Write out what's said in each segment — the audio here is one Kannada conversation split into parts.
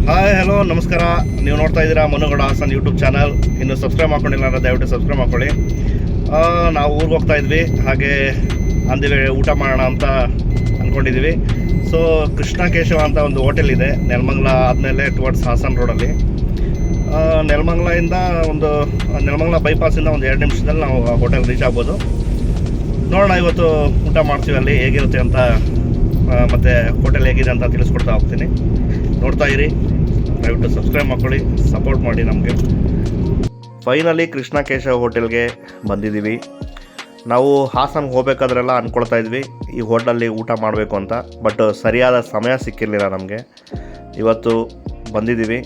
ಹಾಯ್ ಹಲೋ ನಮಸ್ಕಾರ. ನೀವು ನೋಡ್ತಾ ಇದ್ದೀರಾ ಮನುಗೌಡ ಹಾಸನ್ ಯೂಟ್ಯೂಬ್ ಚಾನಲ್. ಇನ್ನು ಸಬ್ಸ್ಕ್ರೈಬ್ ಮಾಡ್ಕೊಂಡಿಲ್ಲ ಅಂದರೆ ದಯವಿಟ್ಟು ಸಬ್ಸ್ಕ್ರೈಬ್ ಮಾಡ್ಕೊಳ್ಳಿ. ನಾವು ಊರಿಗೆ ಹೋಗ್ತಾ ಇದ್ವಿ, ಹಾಗೆ ಅಂದಿವೆ ಊಟ ಮಾಡೋಣ ಅಂತ ಅಂದ್ಕೊಂಡಿದ್ವಿ. ಸೊ ಕೃಷ್ಣ ಕೇಶವ ಅಂತ ಒಂದು ಹೋಟೆಲ್ ಇದೆ ನೆಲಮಂಗಲ ಆದಮೇಲೆ ಟುವರ್ಡ್ಸ್ ಹಾಸನ್ ರೋಡಲ್ಲಿ. ನೆಲಮಂಗಲ ಬೈಪಾಸಿಂದ ಒಂದು 2 ನಿಮಿಷದಲ್ಲಿ ನಾವು ಹೋಟೆಲ್ ರೀಚ್ ಆಗ್ಬೋದು. ನೋಡೋಣ ಇವತ್ತು ಊಟ ಮಾಡ್ತೀವಿ ಅಲ್ಲಿ ಹೇಗಿರುತ್ತೆ ಅಂತ, ಮತ್ತು ಹೋಟೆಲ್ ಹೇಗಿದೆ ಅಂತ ತಿಳಿಸ್ಕೊಡ್ತಾ ಹೋಗ್ತೀನಿ. ನೋಡ್ತಾ ಇರಿ, ದಯವಿಟ್ಟು ಸಬ್ಸ್ಕ್ರೈಬ್ ಮಾಡ್ಕೊಳ್ಳಿ, ಸಪೋರ್ಟ್ ಮಾಡಿ ನಮಗೆ. ಫೈನಲಿ ಕೃಷ್ಣ ಕೇಶವ ಹೋಟೆಲ್ಗೆ ಬಂದಿದ್ದೀವಿ. ನಾವು ಹಾಸನ್ಗೆ ಹೋಗ್ಬೇಕಾದ್ರೆಲ್ಲ ಅಂದ್ಕೊಳ್ತಾ ಇದ್ವಿ ಈ ಹೋಟೆಲಲ್ಲಿ ಊಟ ಮಾಡಬೇಕು ಅಂತ, ಬಟ್ ಸರಿಯಾದ ಸಮಯ ಸಿಕ್ಕಿರಲಿಲ್ಲ ನಮಗೆ. ಇವತ್ತು ಬಂದಿದ್ದೀವಿ,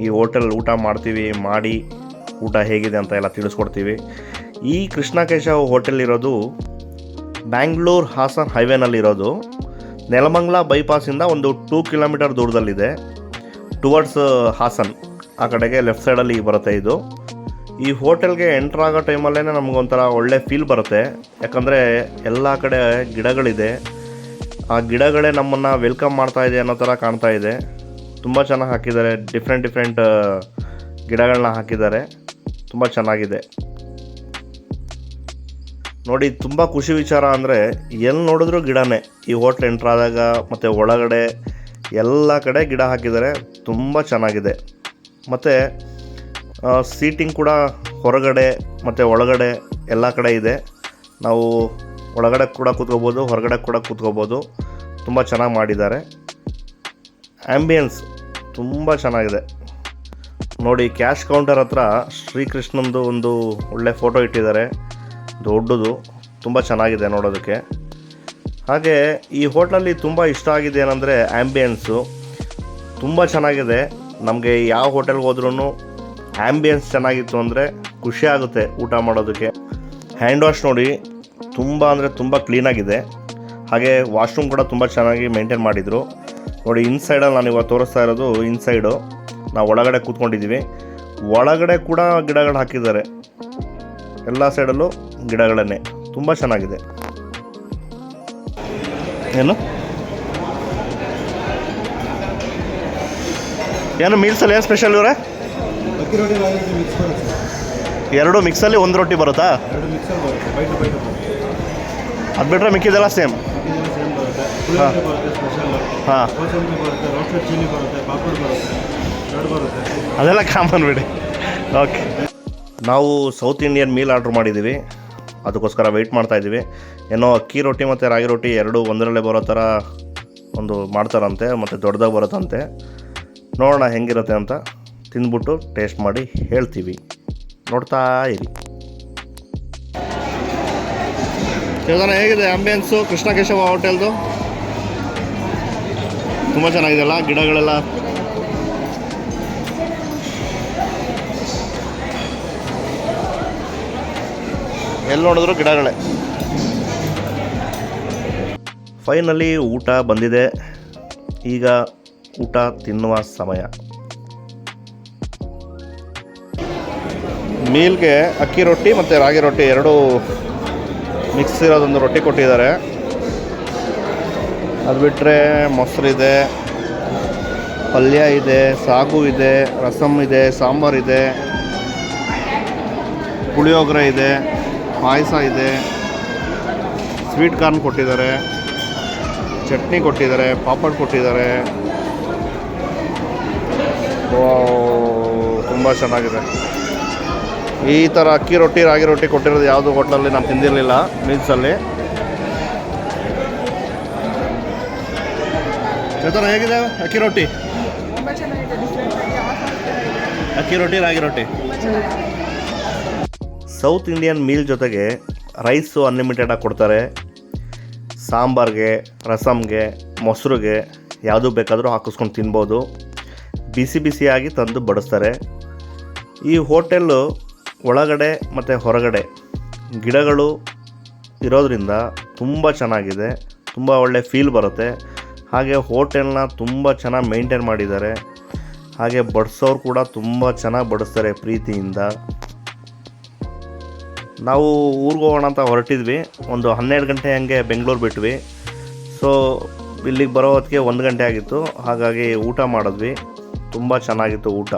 ಈ ಹೋಟೆಲ್ ಊಟ ಮಾಡ್ತೀವಿ, ಮಾಡಿ ಊಟ ಹೇಗಿದೆ ಅಂತ ಎಲ್ಲ ತಿಳಿಸ್ಕೊಡ್ತೀವಿ. ಈ ಕೃಷ್ಣ ಕೇಶವ ಹೋಟೆಲ್ ಇರೋದು ಬ್ಯಾಂಗ್ಳೂರು ಹಾಸನ್ ಹೈವೇನಲ್ಲಿರೋದು. ನೆಲಮಂಗಲ ಬೈಪಾಸಿಂದ ಒಂದು 2 ಕಿಲೋಮೀಟರ್ ದೂರದಲ್ಲಿದೆ, ಟುವರ್ಡ್ಸ್ ಹಾಸನ್ ಆ ಕಡೆಗೆ ಲೆಫ್ಟ್ ಸೈಡಲ್ಲಿ ಬರುತ್ತೆ ಇದು. ಈ ಹೋಟೆಲ್ಗೆ ಎಂಟ್ರ್ ಆಗೋ ಟೈಮಲ್ಲೇ ನಮಗೊಂಥರ ಒಳ್ಳೆ ಫೀಲ್ ಬರುತ್ತೆ, ಯಾಕಂದರೆ ಎಲ್ಲ ಕಡೆ ಗಿಡಗಳಿದೆ. ಆ ಗಿಡಗಳೇ ನಮ್ಮನ್ನು ವೆಲ್ಕಮ್ ಮಾಡ್ತಾ ಇದೆ ಅನ್ನೋ ಥರ ಕಾಣ್ತಾ ಇದೆ. ತುಂಬ ಚೆನ್ನಾಗಿ ಹಾಕಿದ್ದಾರೆ, ಡಿಫ್ರೆಂಟ್ ಗಿಡಗಳನ್ನ ಹಾಕಿದ್ದಾರೆ, ತುಂಬ ಚೆನ್ನಾಗಿದೆ ನೋಡಿ. ತುಂಬ ಖುಷಿ ವಿಚಾರ ಅಂದರೆ ಎಲ್ಲಿ ನೋಡಿದ್ರೂ ಗಿಡನೇ. ಈ ಹೋಟ್ಲ್ ಎಂಟ್ರ್ ಆದಾಗ ಮತ್ತು ಒಳಗಡೆ ಎಲ್ಲ ಕಡೆ ಗಿಡ ಹಾಕಿದ್ದಾರೆ, ತುಂಬ ಚೆನ್ನಾಗಿದೆ. ಮತ್ತು ಸೀಟಿಂಗ್ ಕೂಡ ಹೊರಗಡೆ ಮತ್ತು ಒಳಗಡೆ ಎಲ್ಲ ಕಡೆ ಇದೆ. ನಾವು ಒಳಗಡೆ ಕೂಡ ಕೂತ್ಕೋಬೋದು, ಹೊರಗಡೆ ಕೂಡ ಕೂತ್ಕೋಬೋದು. ತುಂಬ ಚೆನ್ನಾಗಿ ಮಾಡಿದ್ದಾರೆ. ಆ್ಯಂಬಿಯನ್ಸ್ ತುಂಬ ಚೆನ್ನಾಗಿದೆ ನೋಡಿ. ಕ್ಯಾಶ್ ಕೌಂಟರ್ ಹತ್ರ ಶ್ರೀಕೃಷ್ಣಂದು ಒಂದು ಒಳ್ಳೆ ಫೋಟೋ ಇಟ್ಟಿದ್ದಾರೆ, ದೊಡ್ಡದು, ತುಂಬ ಚೆನ್ನಾಗಿದೆ ನೋಡೋದಕ್ಕೆ. ಹಾಗೆ ಈ ಹೋಟ್ಲಲ್ಲಿ ತುಂಬ ಇಷ್ಟ ಆಗಿದೆ ಏನಂದರೆ ಆ್ಯಂಬಿಯನ್ಸು ತುಂಬ ಚೆನ್ನಾಗಿದೆ. ನಮಗೆ ಯಾವ ಹೋಟೆಲ್ಗೆ ಹೋದ್ರೂ ಆ್ಯಂಬಿಯನ್ಸ್ ಚೆನ್ನಾಗಿತ್ತು ಅಂದರೆ ಖುಷಿ ಆಗುತ್ತೆ ಊಟ ಮಾಡೋದಕ್ಕೆ. ಹ್ಯಾಂಡ್ ವಾಶ್ ನೋಡಿ, ತುಂಬ ಅಂದರೆ ತುಂಬ ಕ್ಲೀನಾಗಿದೆ. ಹಾಗೆ ವಾಶ್ರೂಮ್ ಕೂಡ ತುಂಬ ಚೆನ್ನಾಗಿ ಮೇಂಟೈನ್ ಮಾಡಿದರು ನೋಡಿ. ಇನ್ಸೈಡಲ್ಲಿ ನಾನು ಇವಾಗ ತೋರಿಸ್ತಾ ಇರೋದು ಇನ್ಸೈಡು. ನಾವು ಒಳಗಡೆ ಕೂತ್ಕೊಂಡಿದ್ದೀವಿ, ಒಳಗಡೆ ಕೂಡ ಗಿಡಗಳು ಹಾಕಿದ್ದಾರೆ, ಎಲ್ಲ ಸೈಡಲ್ಲೂ ಗಿಡಗಳನ್ನೇ, ತುಂಬ ಚೆನ್ನಾಗಿದೆ. ಏನು ಮೀಲ್ಸಲ್ಲಿ ಏನು ಸ್ಪೆಷಲ್ ಇವರೇ? ಎರಡು ಮಿಕ್ಸಲ್ಲಿ ಒಂದು ರೊಟ್ಟಿ ಬರುತ್ತಾ? ಅದು ಬಿಟ್ಟರೆ ಮಿಕ್ಕಿದೆಲ್ಲ ಸೇಮ್? ಹಾಂ, ಅದೆಲ್ಲ ಕಾಮನ್ ಬಿಡಿ. ಓಕೆ, ನಾವು ಸೌತ್ ಇಂಡಿಯನ್ ಮೀಲ್ ಆರ್ಡ್ರ್ ಮಾಡಿದ್ದೀವಿ, ಅದಕ್ಕೋಸ್ಕರ ವೆಯ್ಟ್ ಮಾಡ್ತಾಯಿದ್ದೀವಿ. ಏನೋ ಅಕ್ಕಿ ರೊಟ್ಟಿ ಮತ್ತು ರಾಗಿ ರೊಟ್ಟಿ ಎರಡು ಒಂದರಲ್ಲೇ ಬರೋ ಥರ ಒಂದು ಮಾಡ್ತಾರಂತೆ, ಮತ್ತು ದೊಡ್ಡದಾಗಿ ಬರುತ್ತಂತೆ. ನೋಡೋಣ ಹೆಂಗಿರುತ್ತೆ ಅಂತ, ತಿಂದ್ಬಿಟ್ಟು ಟೇಸ್ಟ್ ಮಾಡಿ ಹೇಳ್ತೀವಿ. ನೋಡ್ತಾ ಇರಿ. ಕೇಳ್ದಾನ ಹೇಗಿದೆ ಆ್ಯಂಬಿಯನ್ಸು ಕೃಷ್ಣ ಕೇಶವ ಹೋಟೆಲ್ದು? ತುಂಬ ಚೆನ್ನಾಗಿದೆಯಲ್ಲ, ಗಿಡಗಳೆಲ್ಲ. ಎಲ್ಲಿ ನೋಡಿದ್ರು ಗಿಡಗಳೇ. ಫೈನಲಿ ಊಟ ಬಂದಿದೆ, ಈಗ ಊಟ ತಿನ್ನುವ ಸಮಯ. ಮೀಲ್ಗೆ ಅಕ್ಕಿ ರೊಟ್ಟಿ ಮತ್ತು ರಾಗಿ ರೊಟ್ಟಿ ಎರಡೂ ಮಿಕ್ಸ್ ಇರೋದೊಂದು ರೊಟ್ಟಿ ಕೊಟ್ಟಿದ್ದಾರೆ. ಅದು ಬಿಟ್ಟರೆ ಮೊಸರಿದೆ, ಪಲ್ಯ ಇದೆ, ಸಾಗು ಇದೆ, ರಸಮ್ ಇದೆ, ಸಾಂಬಾರಿದೆ, ಪುಳಿಯೋಗರೆ ಇದೆ, ಪಾಯಸ ಇದೆ, ಸ್ವೀಟ್ ಕಾರ್ನ್ ಕೊಟ್ಟಿದ್ದಾರೆ, ಚಟ್ನಿ ಕೊಟ್ಟಿದ್ದಾರೆ, ಪಾಪಡ್ ಕೊಟ್ಟಿದ್ದಾರೆ. ತುಂಬ ಚೆನ್ನಾಗಿದೆ. ಈ ಥರ ಅಕ್ಕಿ ರೊಟ್ಟಿ ರಾಗಿ ರೊಟ್ಟಿ ಕೊಟ್ಟಿರೋದು ಯಾವುದು ಹೋಟ್ಲಲ್ಲಿ ನಾನು ತಿಂದಿರಲಿಲ್ಲ ಮೀಲ್ಸಲ್ಲಿ. ಚೇತನ ಹೇಗಿದೆ ಅಕ್ಕಿ ರೊಟ್ಟಿ? ಅಕ್ಕಿ ರೊಟ್ಟಿ ರಾಗಿ ರೊಟ್ಟಿ. ಸೌತ್ ಇಂಡಿಯನ್ ಮೀಲ್ ಜೊತೆಗೆ ರೈಸು ಅನ್ಲಿಮಿಟೆಡಾಗಿ ಕೊಡ್ತಾರೆ. ಸಾಂಬಾರ್ಗೆ, ರಸಮ್ಗೆ, ಮೊಸರಿಗೆ ಯಾವುದು ಬೇಕಾದರೂ ಹಾಕಿಸ್ಕೊಂಡು ತಿನ್ಬೋದು. ಬಿಸಿ ಬಿಸಿಯಾಗಿ ತಂದು ಬಡಿಸ್ತಾರೆ. ಈ ಹೋಟೆಲ್ಲು ಒಳಗಡೆ ಮತ್ತು ಹೊರಗಡೆ ಗಿಡಗಳು ಇರೋದರಿಂದ ತುಂಬ ಚೆನ್ನಾಗಿದೆ, ತುಂಬ ಒಳ್ಳೆ ಫೀಲ್ ಬರುತ್ತೆ. ಹಾಗೆ ಹೋಟೆಲ್ನ ತುಂಬ ಚೆನ್ನಾಗಿ ಮೇಂಟೈನ್ ಮಾಡಿದ್ದಾರೆ. ಹಾಗೆ ಬಡಿಸೋರು ಕೂಡ ತುಂಬ ಚೆನ್ನಾಗಿ ಬಡಿಸ್ತಾರೆ ಪ್ರೀತಿಯಿಂದ. ನಾವು ಊರಿಗೆ ಹೋಗೋಣ ಅಂತ ಹೊರಟಿದ್ವಿ, ಒಂದು 12 ಗಂಟೆ ಹಂಗೆ ಬೆಂಗಳೂರು ಬಿಟ್ವಿ. ಸೊ ಇಲ್ಲಿಗೆ ಬರೋ ಹೊತ್ತಿಗೆ 1 ಗಂಟೆ ಆಗಿತ್ತು. ಹಾಗಾಗಿ ಊಟ ಮಾಡಿದ್ವಿ, ತುಂಬ ಚೆನ್ನಾಗಿತ್ತು ಊಟ.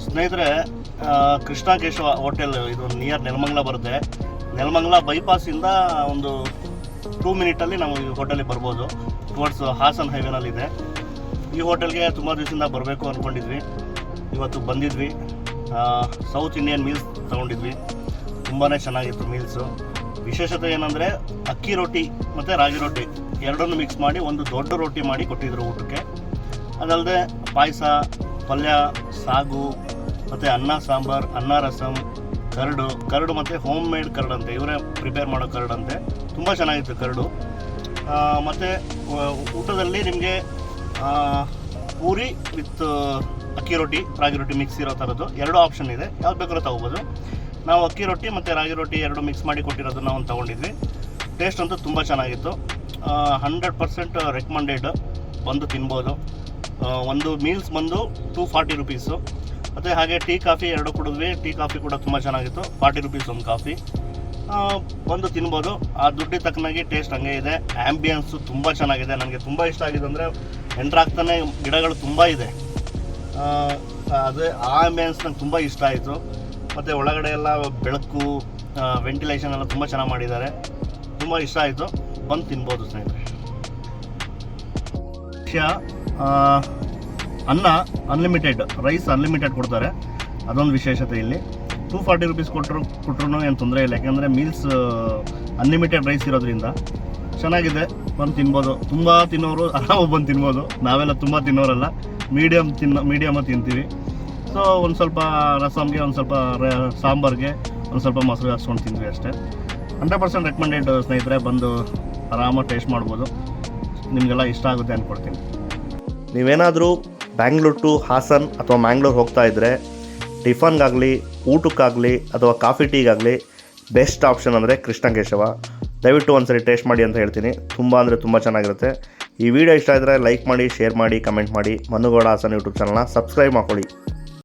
ಸ್ನೇಹಿತರೆ, ಕೃಷ್ಣ ಕೇಶವ ಹೋಟೆಲ್ ಇದು ನಿಯರ್ ನೆಲಮಂಗಲ ಬರುತ್ತೆ. ನೆಲಮಂಗಲ ಬೈಪಾಸಿಂದ ಒಂದು 2 ಮಿನಿಟಲ್ಲಿ ನಾವು ಈ ಹೋಟೆಲಿಗೆ ಬರ್ಬೋದು. ಟುವರ್ಡ್ಸ್ ಹಾಸನ್ ಹೈವೇನಲ್ಲಿದೆ. ಈ ಹೋಟೆಲ್ಗೆ ತುಂಬ ದಿವಸದಿಂದ ಬರಬೇಕು ಅಂದ್ಕೊಂಡಿದ್ವಿ. ಇವತ್ತು ಬಂದಿದ್ವಿ. ಸೌತ್ ಇಂಡಿಯನ್ ಮೀಲ್ಸ್ ತೊಗೊಂಡಿದ್ವಿ. ತುಂಬಾ ಚೆನ್ನಾಗಿತ್ತು ಮೀಲ್ಸು. ವಿಶೇಷತೆ ಏನಂದರೆ ಅಕ್ಕಿ ರೊಟ್ಟಿ ಮತ್ತು ರಾಗಿ ರೊಟ್ಟಿ ಎರಡನ್ನೂ ಮಿಕ್ಸ್ ಮಾಡಿ ಒಂದು ದೊಡ್ಡ ರೊಟ್ಟಿ ಮಾಡಿ ಕೊಟ್ಟಿದ್ದರು ಊಟಕ್ಕೆ. ಅದಲ್ಲದೆ ಪಾಯಸ, ಪಲ್ಯ, ಸಾಗು ಮತ್ತು ಅನ್ನ ಸಾಂಬಾರು, ಅನ್ನ ರಸಮ್, ಕರಡು ಮತ್ತು ಹೋಮ್ ಮೇಡ್ ಕರಡು ಅಂತೆ, ಇವರೇ ಪ್ರಿಪೇರ್ ಮಾಡೋ ಕರಡು ಅಂತೆ. ತುಂಬ ಚೆನ್ನಾಗಿತ್ತು ಕರಡು. ಮತ್ತು ಊಟದಲ್ಲಿ ನಿಮಗೆ ಪೂರಿ ವಿತ್ ಅಕ್ಕಿ ರೊಟ್ಟಿ, ರಾಗಿ ರೊಟ್ಟಿ ಮಿಕ್ಸ್ ಇರೋ ಥರದ್ದು 2 ಆಪ್ಷನ್ ಇದೆ. ಯಾವ್ದು ಬೇಕಾದ್ರೂ ತೊಗೋಬೋದು. ನಾವು ಅಕ್ಕಿ ರೊಟ್ಟಿ ಮತ್ತು ರಾಗಿ ರೊಟ್ಟಿ 2 ಮಿಕ್ಸ್ ಮಾಡಿ ಕೊಟ್ಟಿರೋದನ್ನು ಒಂದು ತೊಗೊಂಡಿದ್ವಿ. ಟೇಸ್ಟ್ ಅಂತೂ ತುಂಬ ಚೆನ್ನಾಗಿತ್ತು. 100% ರೆಕಮೆಂಡೆಡ್. ಬಂದು ತಿನ್ಬೋದು. ಒಂದು ಮೀಲ್ಸ್ ಬಂದು 240 ರುಪೀಸು. ಮತ್ತು ಹಾಗೆ ಟೀ ಕಾಫಿ 2 ಕುಡಿದ್ವಿ. ಟೀ ಕಾಫಿ ಕೂಡ ತುಂಬ ಚೆನ್ನಾಗಿತ್ತು. 40 ರುಪೀಸ್ ಒಂದು ಕಾಫಿ. ಬಂದು ತಿನ್ಬೋದು. ಆ ದುಡ್ಡಿಗೆ ತಕ್ಕನಾಗಿ ಟೇಸ್ಟ್ ಹಂಗೆ ಇದೆ. ಆ್ಯಂಬಿಯನ್ಸು ತುಂಬ ಚೆನ್ನಾಗಿದೆ. ನನಗೆ ತುಂಬ ಇಷ್ಟ ಆಗಿದೆ ಅಂದರೆ ಎಂಟ್ರಾಗ್ತಾನೆ ಗಿಡಗಳು ತುಂಬ ಇದೆ. ಅದೇ ಆ ಆ್ಯಂಬಿಯನ್ಸ್ ನಂಗೆ ತುಂಬ ಇಷ್ಟ ಆಯಿತು. ಮತ್ತು ಒಳಗಡೆ ಎಲ್ಲ ಬೆಳಕು, ವೆಂಟಿಲೇಷನ್ ಎಲ್ಲ ತುಂಬ ಚೆನ್ನಾಗಿ ಮಾಡಿದ್ದಾರೆ. ತುಂಬ ಇಷ್ಟ ಆಯಿತು. ಬಂದು ತಿನ್ಬೋದು ಸ್ನೇಹಿತರೆ. ಅನ್ನ ಅನ್ಲಿಮಿಟೆಡ್, ರೈಸ್ ಅನ್ಲಿಮಿಟೆಡ್ ಕೊಡ್ತಾರೆ. ಅದೊಂದು ವಿಶೇಷತೆ ಇಲ್ಲಿ. 240 ರುಪೀಸ್ ಕೊಟ್ಟರು ಏನು ತೊಂದರೆ ಇಲ್ಲ. ಯಾಕೆಂದರೆ ಮೀಲ್ಸ್ ಅನ್ಲಿಮಿಟೆಡ್ ರೈಸ್ ಇರೋದ್ರಿಂದ ಚೆನ್ನಾಗಿದೆ. ಬಂದು ತಿನ್ಬೋದು. ತುಂಬ ತಿನ್ನೋರು ಆರಾಮಾಗಿ ಬಂದು ತಿನ್ಬೋದು. ನಾವೆಲ್ಲ ತುಂಬ ತಿನ್ನೋರಲ್ಲ, ಮೀಡಿಯಮ್ ತಿಂತೀವಿ. ಸೊ ಒಂದು ಸ್ವಲ್ಪ ರಸಮ್ಗೆ, ಒಂದು ಸ್ವಲ್ಪ ಸಾಂಬಾರ್ಗೆ, ಒಂದು ಸ್ವಲ್ಪ ಮೊಸರು ಹಾಕ್ಸ್ಕೊಂಡು ತಿಂದ್ವಿ ಅಷ್ಟೇ. 100% ರೆಕಮೆಂಡೆಡ್ ಸ್ನೇಹಿತರೆ. ಬಂದು ಆರಾಮಾಗಿ ಟೇಸ್ಟ್ ಮಾಡ್ಬೋದು. ನಿಮಗೆಲ್ಲ ಇಷ್ಟ ಆಗುತ್ತೆ ಅಂದ್ಕೊಡ್ತೀನಿ. ನೀವೇನಾದರೂ ಬ್ಯಾಂಗ್ಳೂರ್ ಟು ಹಾಸನ್ ಅಥವಾ ಮ್ಯಾಂಗ್ಳೂರ್ ಹೋಗ್ತಾ ಇದ್ದರೆ ಟಿಫನ್ಗಾಗಲಿ, ಊಟಕ್ಕಾಗಲಿ ಅಥವಾ ಕಾಫಿ ಟೀಗಾಗಲಿ ಬೆಸ್ಟ್ ಆಪ್ಷನ್ ಅಂದರೆ ಕೃಷ್ಣ ಕೇಶವ. ದಯವಿಟ್ಟು ಒಂದ್ಸರಿ ಟೇಸ್ಟ್ ಮಾಡಿ ಅಂತ ಹೇಳ್ತೀನಿ. ತುಂಬ ಅಂದರೆ ತುಂಬ ಚೆನ್ನಾಗಿರುತ್ತೆ. ಈ ವಿಡಿಯೋ ಇಷ್ಟ ಆದರೆ ಲೈಕ್ ಮಾಡಿ, ಶೇರ್ ಮಾಡಿ, ಕಮೆಂಟ್ ಮಾಡಿ. ಮನುಗೌಡ ಹಾಸನ್ ಯೂಟ್ಯೂಬ್ ಚಾನಲ್ನ ಸಬ್ಸ್ಕ್ರೈಬ್ ಮಾಡ್ಕೊಳ್ಳಿ.